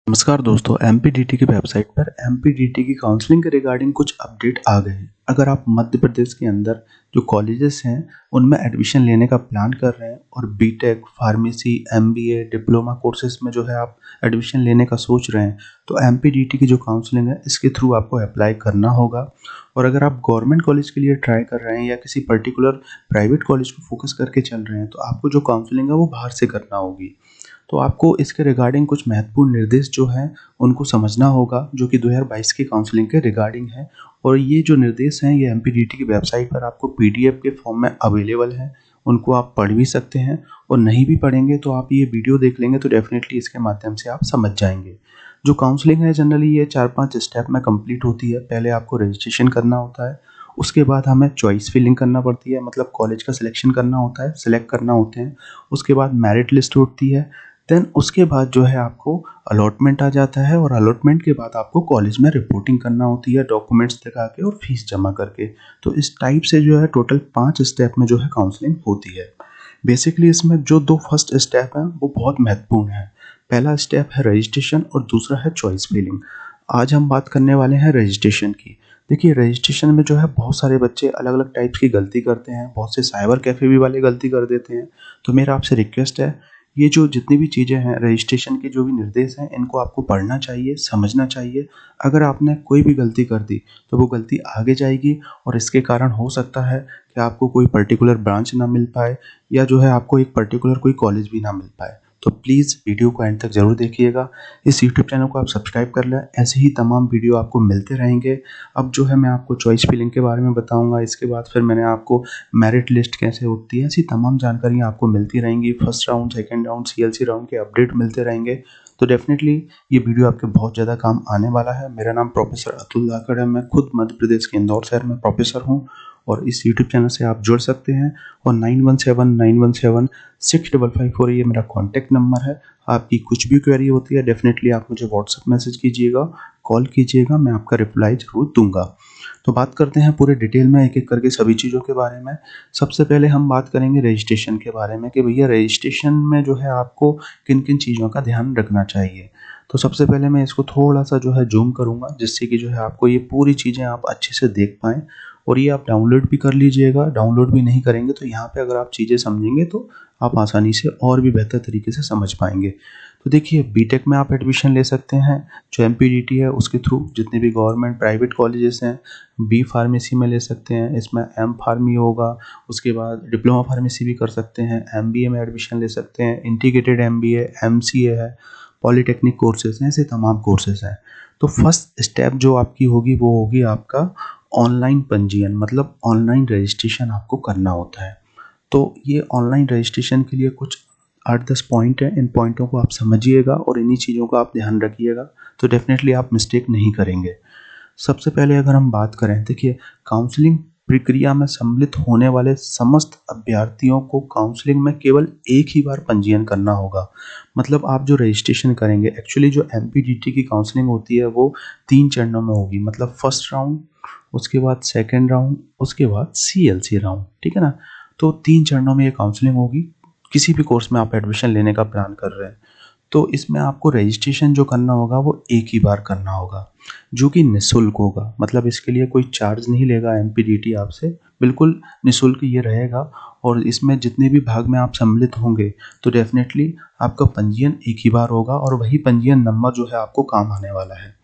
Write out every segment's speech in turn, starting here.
नमस्कार दोस्तों, एमपीडीटी की वेबसाइट पर एमपीडीटी की काउंसलिंग के रिगार्डिंग कुछ अपडेट आ गए हैं। अगर आप मध्य प्रदेश के अंदर जो कॉलेजेस हैं उनमें एडमिशन लेने का प्लान कर रहे हैं और B Tech, pharmacy, MBA, diploma courses में जो है आप एडमिशन लेने का सोच रहे हैं, तो एमपीडीटी की जो काउंसलिंग है इसके थ्रू आपको अप्लाई करना होगा। और अगर आप गवर्नमेंट कॉलेज के लिए ट्राई कर रहे हैं या किसी पर्टिकुलर प्राइवेट कॉलेज को फोकस करके चल रहे हैं, तो आपको जो काउंसलिंग है वो बाहर से करना होगी। तो आपको इसके रिगार्डिंग कुछ महत्वपूर्ण निर्देश जो हैं उनको समझना होगा, जो कि 2022 की काउंसलिंग के रिगार्डिंग है। और ये जो निर्देश हैं ये एमपीडीटी की वेबसाइट पर आपको पीडीएफ के फॉर्म में अवेलेबल है। उनको आप पढ़ भी सकते हैं और नहीं भी पढ़ेंगे तो आप ये वीडियो देख लेंगे तो डेफिनेटली इसके माध्यम से आप समझ जाएंगे। जो काउंसलिंग है जनरली ये 4-5 स्टेप में कंप्लीट होती है। पहले आपको रजिस्ट्रेशन करना होता है, उसके बाद हमें चॉइस फिलिंग करना पड़ती है, मतलब कॉलेज का सिलेक्शन करना होता है, सिलेक्ट करना होते हैं। उसके बाद मेरिट लिस्ट उठती है। देन उसके बाद जो है आपको अलॉटमेंट आ जाता है और अलॉटमेंट के बाद आपको कॉलेज में रिपोर्टिंग करना होती है, डॉक्यूमेंट्स दिखा के और फीस जमा करके। तो इस टाइप से जो है टोटल 5 स्टेप में जो है काउंसलिंग होती है। बेसिकली इसमें जो 2 फर्स्ट स्टेप हैं वो बहुत महत्वपूर्ण है। पहला स्टेप है रजिस्ट्रेशन और दूसरा है चॉइस फिलिंग। आज हम बात करने वाले हैं रजिस्ट्रेशन की। देखिए, रजिस्ट्रेशन में जो है बहुत सारे बच्चे अलग-अलग टाइप्स की गलती करते हैं, बहुत से साइबर कैफ़े भी वाले गलती कर देते हैं। तो मेरा आपसे रिक्वेस्ट है, ये जो जितनी भी चीज़ें हैं रजिस्ट्रेशन के जो भी निर्देश हैं इनको आपको पढ़ना चाहिए, समझना चाहिए। अगर आपने कोई भी गलती कर दी तो वो गलती आगे जाएगी और इसके कारण हो सकता है कि आपको कोई पर्टिकुलर ब्रांच ना मिल पाए या जो है आपको एक पर्टिकुलर कोई कॉलेज भी ना मिल पाए। तो प्लीज़ वीडियो को एंड तक ज़रूर देखिएगा। इस यूट्यूब चैनल को आप सब्सक्राइब कर लें, ऐसे ही तमाम वीडियो आपको मिलते रहेंगे। अब जो है मैं आपको चॉइस फिलिंग के बारे में बताऊंगा, इसके बाद फिर मैंने आपको मेरिट लिस्ट कैसे उठती है, ऐसी तमाम जानकारियाँ आपको मिलती रहेंगी। First round, second round, CLC round के अपडेट मिलते रहेंगे। तो डेफिनेटली ये वीडियो आपके बहुत ज़्यादा काम आने वाला है। मेरा नाम प्रोफेसर अतुल धाकड़ है, मैं खुद मध्य प्रदेश के इंदौर शहर में प्रोफेसर हूँ और इस यूट्यूब चैनल से आप जुड़ सकते हैं। और 9179176554 ये मेरा कॉन्टैक्ट नंबर है। आपकी कुछ भी क्वेरी होती है डेफिनेटली आप मुझे व्हाट्सएप मैसेज कीजिएगा, कॉल कीजिएगा, मैं आपका रिप्लाई ज़रूर दूंगा। तो बात करते हैं पूरे डिटेल में एक-एक करके सभी चीज़ों के बारे में। सबसे पहले हम बात करेंगे रजिस्ट्रेशन के बारे में कि भैया रजिस्ट्रेशन में जो है आपको किन-किन चीज़ों का ध्यान रखना चाहिए। तो सबसे पहले मैं इसको थोड़ा-सा जो है ज़ूम करूँगा, जिससे कि जो है आपको ये पूरी चीज़ें आप अच्छे से देख पाएँ। और ये आप डाउनलोड भी कर लीजिएगा। डाउनलोड भी नहीं करेंगे तो यहाँ पे अगर आप चीज़ें समझेंगे तो आप आसानी से और भी बेहतर तरीके से समझ पाएँगे। तो देखिए, बीटेक में आप एडमिशन ले सकते हैं, जो एमपीडीटी है उसके थ्रू। जितने भी गवर्नमेंट प्राइवेट कॉलेजेस हैं, बी फार्मेसी में ले सकते हैं, इसमें एम फार्मी होगा। उसके बाद डिप्लोमा फार्मेसी भी कर सकते हैं, एमबीए में एडमिशन ले सकते हैं, इंटीग्रेटेड एमबीए, एमसीए है, पॉलिटेक्निक कोर्सेज हैं, ऐसे तमाम कोर्सेज हैं। तो फर्स्ट स्टेप जो आपकी होगी वो होगी आपका ऑनलाइन पंजीयन, मतलब ऑनलाइन रजिस्ट्रेशन आपको करना होता है। तो ये ऑनलाइन रजिस्ट्रेशन के लिए कुछ 8-10 पॉइंट हैं, इन पॉइंटों को आप समझिएगा और इन्हीं चीज़ों का आप ध्यान रखिएगा, तो डेफिनेटली आप मिस्टेक नहीं करेंगे। सबसे पहले अगर हम बात करें, देखिए, काउंसलिंग प्रक्रिया में सम्मिलित होने वाले समस्त अभ्यर्थियों को काउंसलिंग में केवल एक ही बार पंजीयन करना होगा। मतलब आप जो रजिस्ट्रेशन करेंगे, एक्चुअली जो एमपीडीटी की काउंसलिंग होती है वो 3 चरणों में होगी, मतलब फर्स्ट राउंड, उसके बाद सेकंड राउंड, उसके बाद सीएलसी राउंड, ठीक है ना। तो 3 चरणों में ये काउंसलिंग होगी। किसी भी कोर्स में आप एडमिशन लेने का प्लान कर रहे हैं तो इसमें आपको रजिस्ट्रेशन जो करना होगा वो एक ही बार करना होगा, जो कि निःशुल्क होगा। मतलब इसके लिए कोई चार्ज नहीं लेगा एमपीडीटी आपसे, बिल्कुल निःशुल्क ये रहेगा। और इसमें जितने भी भाग में आप सम्मिलित होंगे तो डेफिनेटली आपका पंजीयन एक ही बार होगा और वही पंजीयन नंबर जो है आपको काम आने वाला है।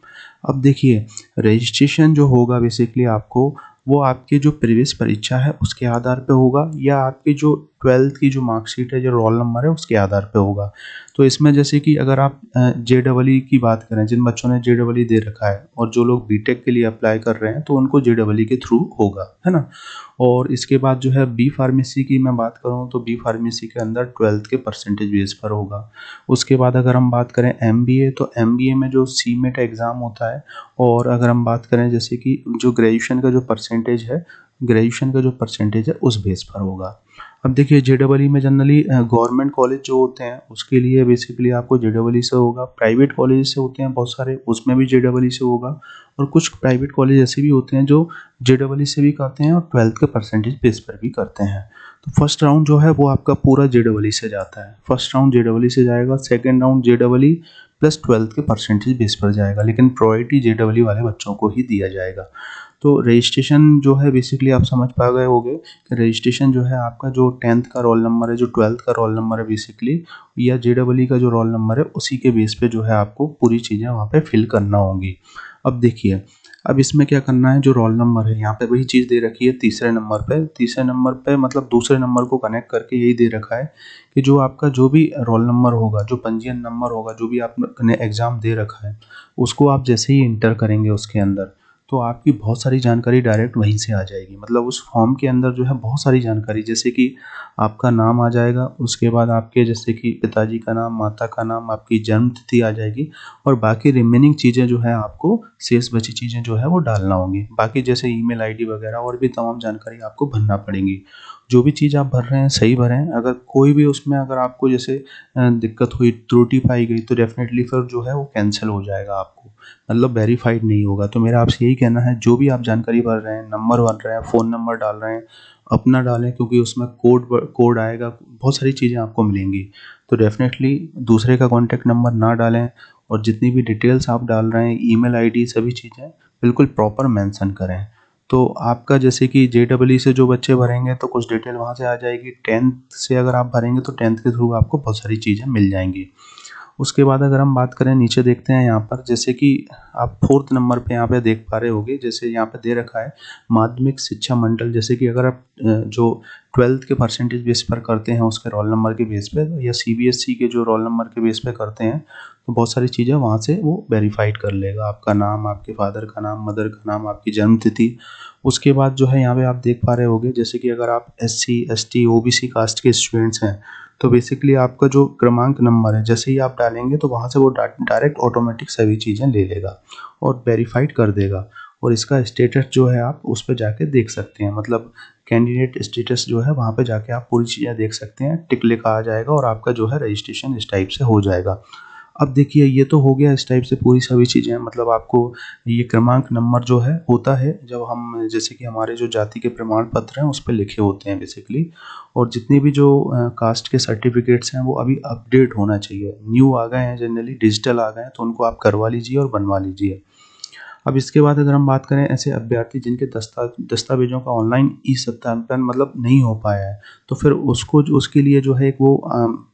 अब देखिए, रजिस्ट्रेशन जो होगा बेसिकली आपको, वो आपके जो प्रीवियस परीक्षा है उसके आधार पे होगा या आपकी जो 12th की जो मार्कशीट है, जो रोल नंबर है उसके आधार पे होगा। तो इसमें जैसे कि अगर आप जेईई की बात करें, जिन बच्चों ने जेईई दे रखा है और जो लोग बीटेक के लिए अप्लाई कर रहे हैं तो उनको जेईई के थ्रू होगा, है ना। और इसके बाद जो है बी फार्मेसी की मैं बात करूँ तो बी फार्मेसी के अंदर 12th के परसेंटेज बेस पर होगा। उसके बाद अगर हम बात करें एमबीए, तो एमबीए में जो सीमेट एग्ज़ाम होता है। और अगर हम बात करें जैसे कि जो ग्रेजुएशन का जो परसेंटेज है उस बेस पर होगा। अब देखिए, जेईई में जनरली गवर्नमेंट कॉलेज जो होते हैं उसके लिए बेसिकली आपको जेईई से होगा। प्राइवेट कॉलेज से होते हैं बहुत सारे, उसमें भी जेईई से होगा। और कुछ प्राइवेट कॉलेज ऐसे भी होते हैं जो जेईई से भी करते हैं और 12th के परसेंटेज बेस पर भी करते हैं। तो फर्स्ट राउंड जो है वो आपका पूरा जेईई से जाता है। फर्स्ट राउंड जेईई से जाएगा, second round JEE plus 12th के परसेंटेज बेस पर जाएगा, लेकिन प्रायोरिटी जेईई वाले बच्चों को ही दिया जाएगा। तो रजिस्ट्रेशन जो है बेसिकली आप समझ पा गए होंगे कि रजिस्ट्रेशन जो है आपका जो 10th का रोल नंबर है, जो 12th का रोल नंबर है बेसिकली, या जेईई का जो रोल नंबर है उसी के बेस पे जो है आपको पूरी चीज़ें वहाँ पे फिल करना होंगी। अब देखिए, अब इसमें क्या करना है, जो रोल नंबर है यहाँ पे वही चीज़ दे रखी है तीसरे नंबर पे मतलब दूसरे नंबर को कनेक्ट करके यही दे रखा है कि जो आपका जो भी रोल नंबर होगा, जो पंजीयन नंबर होगा, जो भी आपने एग्ज़ाम दे रखा है, उसको आप जैसे ही इंटर करेंगे उसके अंदर, तो आपकी बहुत सारी जानकारी डायरेक्ट वहीं से आ जाएगी। मतलब उस फॉर्म के अंदर जो है बहुत सारी जानकारी, जैसे कि आपका नाम आ जाएगा, उसके बाद आपके जैसे कि पिताजी का नाम, माता का नाम, आपकी जन्म तिथि आ जाएगी, और बाकी रिमेनिंग चीज़ें जो है आपको शेष बची चीज़ें जो है वो डालना होंगी। बाकी जैसे ईमेल आईडी वगैरह और भी तमाम जानकारी आपको भरना पड़ेंगी। जो भी चीज़ आप भर रहे हैं सही भरें। अगर कोई भी उसमें अगर आपको जैसे दिक्कत हुई, त्रुटि पाई गई, तो डेफ़िनेटली फिर जो है वो कैंसल हो जाएगा आपको, मतलब वेरीफाइड नहीं होगा। तो मेरा आपसे यही कहना है, जो भी आप जानकारी भर रहे हैं, नंबर भर रहे हैं, फ़ोन नंबर डाल रहे हैं, अपना डालें, क्योंकि उसमें कोड आएगा, बहुत सारी चीज़ें आपको मिलेंगी। तो डेफ़िनेटली दूसरे का कॉन्टैक्ट नंबर ना डालें, और जितनी भी डिटेल्स आप डाल रहे हैं, ईमेल आईडी, सभी चीज़ें बिल्कुल प्रॉपर मेंशन करें। तो आपका जैसे कि जेईई से जो बच्चे भरेंगे तो कुछ डिटेल वहाँ से आ जाएगी, 10th से अगर आप भरेंगे तो 10th के थ्रू आपको बहुत सारी चीज़ें मिल जाएंगी। उसके बाद अगर हम बात करें, नीचे देखते हैं यहाँ पर, जैसे कि आप 4th नंबर पे यहाँ पे देख पा रहे होंगे, जैसे यहाँ पे दे रखा है माध्यमिक शिक्षा मंडल। जैसे कि अगर आप जो 12th के परसेंटेज बेस पर करते हैं उसके रोल नंबर के बेस पे, या सीबीएसई के जो रोल नंबर के बेस पे करते हैं, तो बहुत सारी चीज़ें वहाँ से वो वेरीफाइड कर लेगा। आपका नाम, आपके फादर का नाम, मदर का नाम, आपकी जन्म तिथि। उसके बाद जो है यहाँ पे आप देख पा रहे होंगे, जैसे कि अगर आप एससी, एसटी, ओबीसी कास्ट के स्टूडेंट्स हैं, तो बेसिकली आपका जो क्रमांक नंबर है जैसे ही आप डालेंगे तो वहाँ से वो डायरेक्ट ऑटोमेटिक सभी चीज़ें ले लेगा और वेरीफाइड कर देगा। और इसका स्टेटस जो है आप उस पे जाके देख सकते हैं, मतलब कैंडिडेट स्टेटस जो है वहाँ पे जाके आप पूरी चीज़ें देख सकते हैं, टिक लिखा आ जाएगा और आपका जो है रजिस्ट्रेशन इस टाइप से हो जाएगा। अब देखिए, ये तो हो गया इस टाइप से पूरी सभी चीज़ें, मतलब आपको ये क्रमांक नंबर जो है होता है जब हम जैसे कि हमारे जो जाति के प्रमाण पत्र हैं उस पे लिखे होते हैं बेसिकली, और जितने भी जो कास्ट के सर्टिफिकेट्स हैं वो अभी अपडेट होना चाहिए, न्यू आ गए हैं, जनरली डिजिटल आ गए हैं, तो उनको आप करवा लीजिए और बनवा लीजिए। अब इसके बाद अगर हम बात करें ऐसे अभ्यर्थी जिनके दस्तावेज़ों का ऑनलाइन ई सत्यापन मतलब नहीं हो पाया है, तो फिर उसको उसके लिए जो है एक वो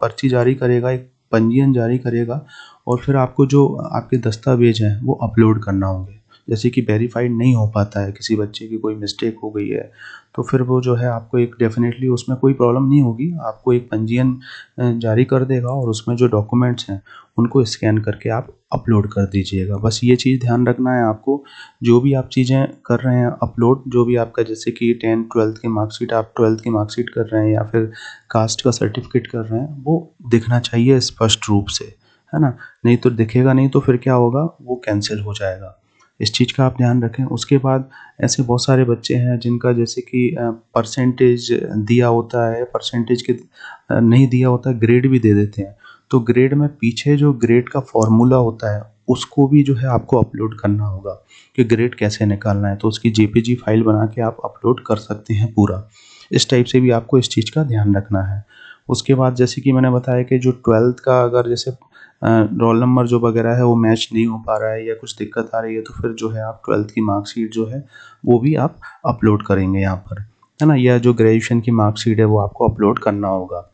पर्ची जारी करेगा, एक पंजीयन जारी करेगा, और फिर आपको जो आपके दस्तावेज़ हैं वो अपलोड करना होंगे। जैसे कि वेरीफाइड नहीं हो पाता है, किसी बच्चे की कोई मिस्टेक हो गई है, तो फिर वो जो है आपको एक डेफ़िनेटली उसमें कोई प्रॉब्लम नहीं होगी, आपको एक पंजीयन जारी कर देगा, और उसमें जो डॉक्यूमेंट्स हैं उनको स्कैन करके आप अपलोड कर दीजिएगा। बस ये चीज़ ध्यान रखना है आपको, जो भी आप चीज़ें कर रहे हैं अपलोड, जो भी आपका जैसे कि 10th 12th की मार्कशीट, आप 12th की मार्कशीट कर रहे हैं या फिर कास्ट का सर्टिफिकेट कर रहे हैं, वो दिखना चाहिए स्पष्ट रूप से, है ना? नहीं तो दिखेगा नहीं तो फिर क्या होगा, वो कैंसिल हो जाएगा। इस चीज़ का आप ध्यान रखें। उसके बाद ऐसे बहुत सारे बच्चे हैं जिनका जैसे कि परसेंटेज दिया होता है, परसेंटेज के नहीं दिया होता है, ग्रेड भी दे देते हैं। तो ग्रेड में पीछे जो ग्रेड का फ़ॉर्मूला होता है, उसको भी जो है आपको अपलोड करना होगा कि ग्रेड कैसे निकालना है, तो उसकी जेपीजी फाइल बना के आप अपलोड कर सकते हैं पूरा। इस टाइप से भी आपको इस चीज़ का ध्यान रखना है। उसके बाद जैसे कि मैंने बताया कि जो 12th का अगर जैसे रोल नंबर जो वगैरह है वो मैच नहीं हो पा रहा है या कुछ दिक्कत आ रही है, तो फिर जो है आप 12th की मार्कशीट जो है वो भी आप अपलोड करेंगे यहाँ पर, है ना? या जो ग्रेजुएशन की मार्कशीट है वो आपको अपलोड करना होगा।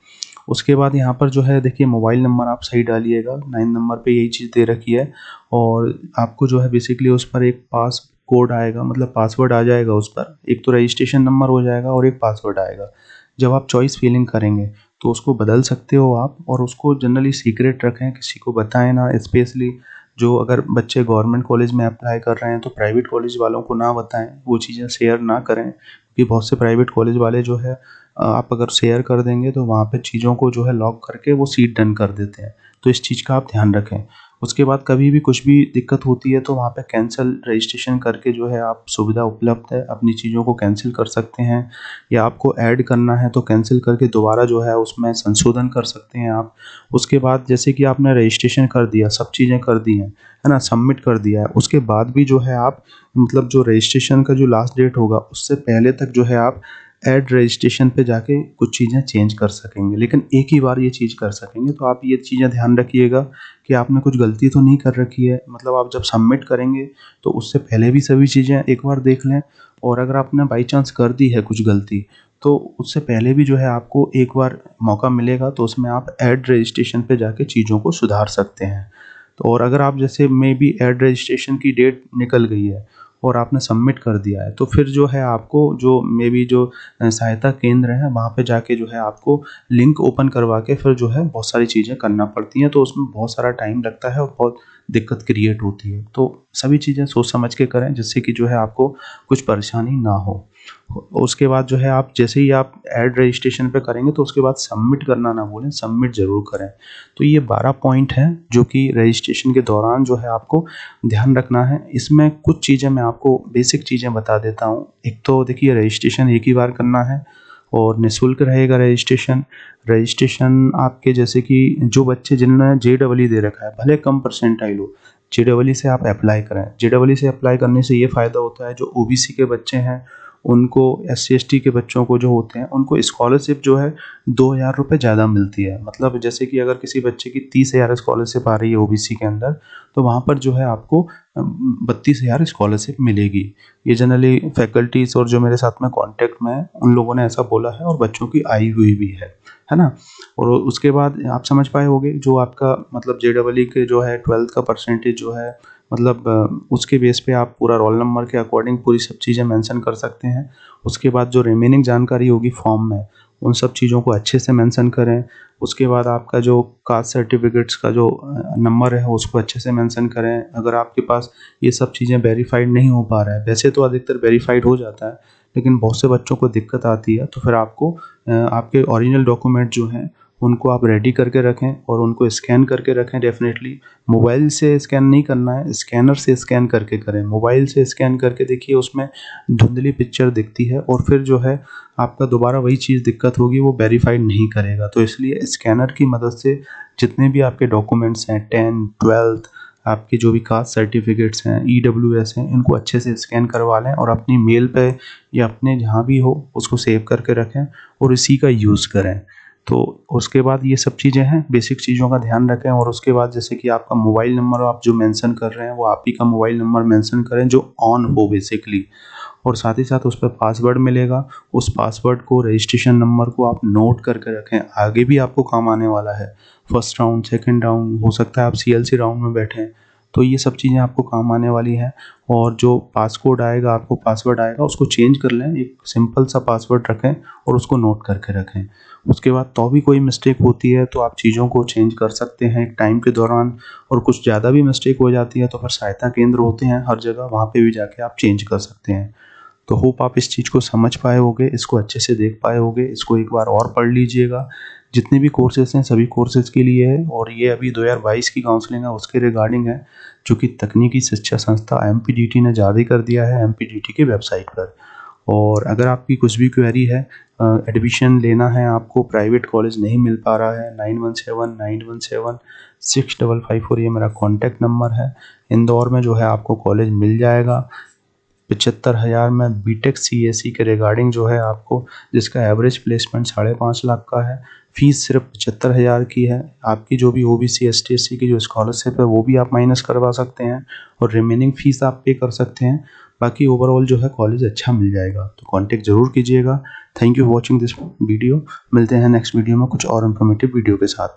उसके बाद यहाँ पर जो है देखिए, मोबाइल नंबर आप सही डालिएगा, 9 नंबर पे यही चीज़ दे रखी है, और आपको जो है बेसिकली उस पर एक पास कोड आएगा, मतलब पासवर्ड आ जाएगा उस पर, एक तो रजिस्ट्रेशन नंबर हो जाएगा और एक पासवर्ड आएगा। जब आप चॉइस फिलिंग करेंगे तो उसको बदल सकते हो आप, और उसको जनरली सीक्रेट रखें, किसी को बताएं ना, स्पेशली जो अगर बच्चे गवर्नमेंट कॉलेज में अप्लाई कर रहे हैं तो प्राइवेट कॉलेज वालों को ना बताएं, वो चीज़ें शेयर ना करें, क्योंकि बहुत से प्राइवेट कॉलेज वाले जो है आप अगर शेयर कर देंगे तो वहाँ पे चीज़ों को जो है लॉक करके वो सीट डन कर देते हैं। तो इस चीज़ का आप ध्यान रखें। उसके बाद कभी भी कुछ भी दिक्कत होती है तो वहाँ पे कैंसल रजिस्ट्रेशन करके जो है आप सुविधा उपलब्ध है, अपनी चीज़ों को कैंसिल कर सकते हैं, या आपको ऐड करना है तो कैंसिल करके दोबारा जो है उसमें संशोधन कर सकते हैं आप। उसके बाद जैसे कि आपने रजिस्ट्रेशन कर दिया, सब चीज़ें कर दी हैं, है ना? सबमिट कर दिया है, उसके बाद भी जो है आप मतलब जो रजिस्ट्रेशन का जो लास्ट डेट होगा उससे पहले तक जो है आप ऐड रजिस्ट्रेशन पे जाके कुछ चीज़ें चेंज कर सकेंगे, लेकिन एक ही बार ये चीज़ कर सकेंगे। तो आप ये चीज़ें ध्यान रखिएगा कि आपने कुछ गलती तो नहीं कर रखी है। मतलब आप जब सबमिट करेंगे तो उससे पहले भी सभी चीज़ें एक बार देख लें, और अगर आपने बाई चांस कर दी है कुछ गलती, तो उससे पहले भी जो है आपको एक बार मौका मिलेगा, तो उसमें आप ऐड रजिस्ट्रेशन पे जाके चीज़ों को सुधार सकते हैं। तो और अगर आप जैसे मे बी ऐड रजिस्ट्रेशन की डेट निकल गई है और आपने सबमिट कर दिया है, तो फिर जो है आपको जो मे बी जो सहायता केंद्र है वहाँ पे जाके जो है आपको लिंक ओपन करवा के फिर जो है बहुत सारी चीज़ें करना पड़ती हैं, तो उसमें बहुत सारा टाइम लगता है और बहुत दिक्कत क्रिएट होती है। तो सभी चीज़ें सोच समझ के करें, जिससे कि जो है आपको कुछ परेशानी ना हो। उसके बाद जो है आप जैसे ही आप ऐड रजिस्ट्रेशन पे करेंगे तो उसके बाद सबमिट करना ना भूलें, सबमिट ज़रूर करें। तो ये 12 पॉइंट हैं जो कि रजिस्ट्रेशन के दौरान जो है आपको ध्यान रखना है। इसमें कुछ चीज़ें मैं आपको बेसिक चीज़ें बता देता हूँ। एक तो देखिए, रजिस्ट्रेशन एक ही बार करना है और निःशुल्क रहेगा रजिस्ट्रेशन। रजिस्ट्रेशन आपके जैसे कि जो बच्चे जिन्होंने जेईई दे रखा है, भले कम परसेंटाइल हो, जेईई से आप अप्लाई करें। जेईई से अप्लाई करने से ये फ़ायदा होता है, जो ओबीसी के बच्चे हैं उनको, एससी एसटी के बच्चों को जो होते हैं उनको स्कॉलरशिप जो है 2,000 रुपये ज़्यादा मिलती है। मतलब जैसे कि अगर किसी बच्चे की 30,000 स्कॉलरशिप आ रही है ओबीसी के अंदर, तो वहाँ पर जो है आपको 32,000 स्कॉलरशिप मिलेगी। ये जनरली फैकल्टीज़ और जो मेरे साथ में कांटेक्ट में है उन लोगों ने ऐसा बोला है, और बच्चों की आई हुई भी है ना। और उसके बाद आप समझ पाए होंगे, जो आपका मतलब जेईई के जो है 12th का परसेंटेज जो है, मतलब उसके बेस पे आप पूरा रोल नंबर के अकॉर्डिंग पूरी सब चीज़ें मेंशन कर सकते हैं। उसके बाद जो रिमेनिंग जानकारी होगी फॉर्म में, उन सब चीज़ों को अच्छे से मेंशन करें। उसके बाद आपका जो कास्ट सर्टिफिकेट्स का जो नंबर है उसको अच्छे से मेंशन करें। अगर आपके पास ये सब चीज़ें वेरीफाइड नहीं हो पा रहा है, वैसे तो अधिकतर वेरीफाइड हो जाता है, लेकिन बहुत से बच्चों को दिक्कत आती है, तो फिर आपको आपके ओरिजिनल डॉक्यूमेंट जो हैं उनको आप रेडी करके रखें और उनको स्कैन करके रखें। डेफिनेटली मोबाइल से स्कैन नहीं करना है, स्कैनर से स्कैन करके करें। मोबाइल से स्कैन करके देखिए उसमें धुंधली पिक्चर दिखती है, और फिर जो है आपका दोबारा वही चीज़ दिक्कत होगी, वो वेरीफाइड नहीं करेगा। तो इसलिए स्कैनर की मदद से जितने भी आपके डॉक्यूमेंट्स हैं, 10th 12th, आपके जो भी कास्ट सर्टिफिकेट्स हैं, ईडब्ल्यूएस हैं, इनको अच्छे से स्कैन करवा लें और अपनी मेल पे या अपने जहाँ भी हो उसको सेव करके रखें और इसी का यूज़ करें। तो उसके बाद ये सब चीज़ें हैं, बेसिक चीज़ों का ध्यान रखें। और उसके बाद जैसे कि आपका मोबाइल नंबर आप जो मेंशन कर रहे हैं, वो आप ही का मोबाइल नंबर मेंशन करें जो ऑन हो बेसिकली, और साथ ही साथ उस पर पासवर्ड मिलेगा। उस पासवर्ड को, रजिस्ट्रेशन नंबर को आप नोट करके रखें, आगे भी आपको काम आने वाला है। फर्स्ट राउंड, सेकंड राउंड, हो सकता है आप सीएलसी राउंड में बैठें, तो ये सब चीज़ें आपको काम आने वाली हैं। और जो पासकोड आएगा, आपको पासवर्ड आएगा, उसको चेंज कर लें, एक सिंपल सा पासवर्ड रखें और उसको नोट करके रखें। उसके बाद तो भी कोई मिस्टेक होती है तो आप चीज़ों को चेंज कर सकते हैं एक टाइम के दौरान, और कुछ ज़्यादा भी मिस्टेक हो जाती है तो फिर सहायता केंद्र होते हैं हर जगह, वहाँ पे भी जाके आप चेंज कर सकते हैं। तो होप आप इस चीज़ को समझ पाए होंगे, इसको अच्छे से देख पाए होंगे, इसको एक बार और पढ़ लीजिएगा। जितने भी कोर्सेज़ हैं सभी कोर्सेज़ के लिए है, और ये अभी 2022 की काउंसलिंग है उसके रिगार्डिंग है, जो कि तकनीकी शिक्षा संस्था एमपीडीटी ने जारी कर दिया है एमपीडीटी की वेबसाइट पर। और अगर आपकी कुछ भी क्वेरी है, एडमिशन लेना है, आपको प्राइवेट कॉलेज नहीं मिल पा रहा है, 9179176554 ये मेरा कॉन्टैक्ट नंबर है। इंदौर में जो है आपको कॉलेज मिल जाएगा। 75,000 में बीटेक सीएसई के रिगार्डिंग जो है आपको, जिसका एवरेज प्लेसमेंट 5.5 लाख का है, फीस सिर्फ 75,000 की है। आपकी जो भी ओबीसी एसटी एससी की जो स्कॉलरशिप है वो भी आप माइनस करवा सकते हैं, और रिमेनिंग फीस आप पे कर सकते हैं। बाकी ओवरऑल जो है कॉलेज अच्छा मिल जाएगा, तो कांटेक्ट ज़रूर कीजिएगा। Thank you for watching this video. मिलते हैं नेक्स्ट वीडियो में कुछ और इन्फॉर्मेटिव वीडियो के साथ।